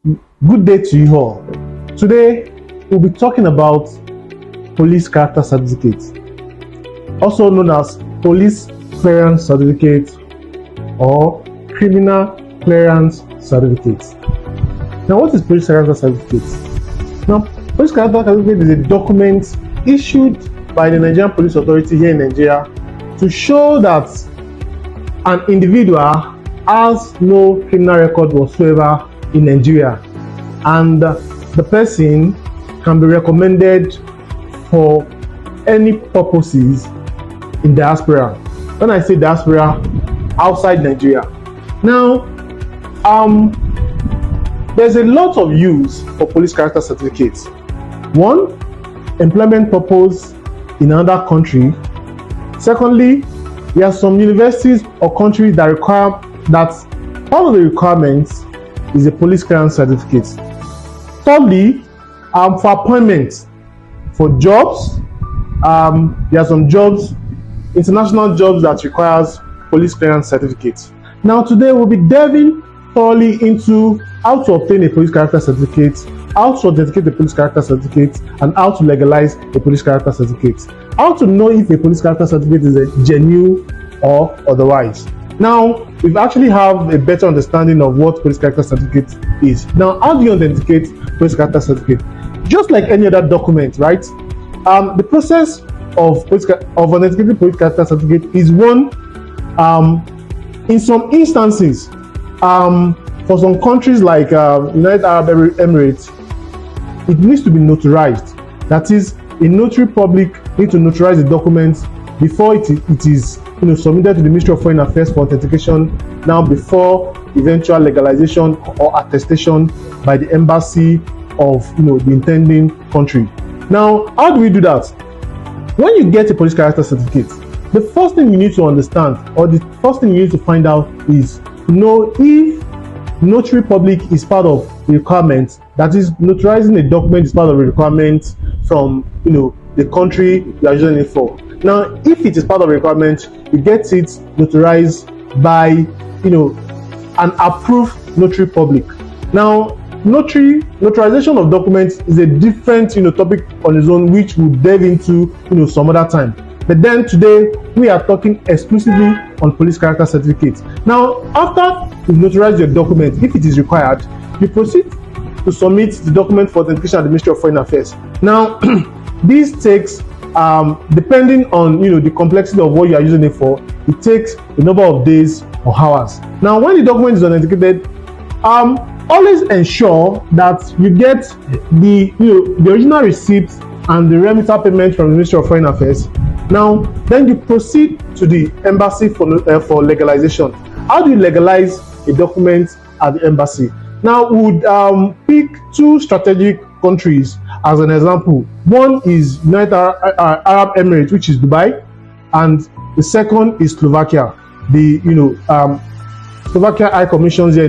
Good day to you all. Today we'll be talking about police character certificate, also known as police clearance certificate or criminal clearance certificate. Now, what is police character certificate? Now, police character certificate is a document issued by the Nigerian Police Authority here in Nigeria to show that an individual has no criminal record whatsoever in Nigeria, and the person can be recommended for any purposes in diaspora. When I say diaspora, outside Nigeria. Now, there's a lot of use for police character certificates. One, employment purpose in another country. Secondly, there are some universities or countries that require that part of the requirements is a police clearance certificate. Thirdly, for appointments, for jobs, there are some jobs, international jobs that requires police clearance certificates. Now today we'll be delving thoroughly into how to obtain a police character certificate, how to authenticate a police character certificate, and how to legalize a police character certificate. How to know if a police character certificate is a genuine or otherwise. Now, we actually have a better understanding of what police character certificate is. Now, how do you authenticate police character certificate? Just like any other document, right? The process of authenticating police character certificate is one, in some instances, for some countries like United Arab Emirates, it needs to be notarized. That is, a notary public needs to notarize the documents before it is submitted to the Ministry of Foreign Affairs for authentication. Now, before eventual legalization or attestation by the embassy of the intending country. Now, how do we do that? When you get a police character certificate, the first thing you need to understand, or the first thing you need to find out, is if notary public is part of the requirement. That is, notarizing a document is part of a requirement from the country you are using it for. Now, if it is part of a requirement, you get it notarized by an approved notary public. Now, notarization of documents is a different topic on its own, which we'll delve into some other time. But then today we are talking exclusively on police character certificates. Now, after you've notarized your document, if it is required, you proceed to submit the document for authentication at the Ministry of Foreign Affairs. Now, this takes, depending on the complexity of what you are using it for, it takes a number of days or hours. Now, when the document is authenticated, always ensure that you get the original receipt and the remitter payment from the Ministry of Foreign Affairs. Now, then you proceed to the embassy for legalization. How do you legalize a document at the embassy? Now, we would pick two strategic countries as an example. One is United Arab Emirates, which is Dubai, and the second is Slovakia. The Slovakia High Commission here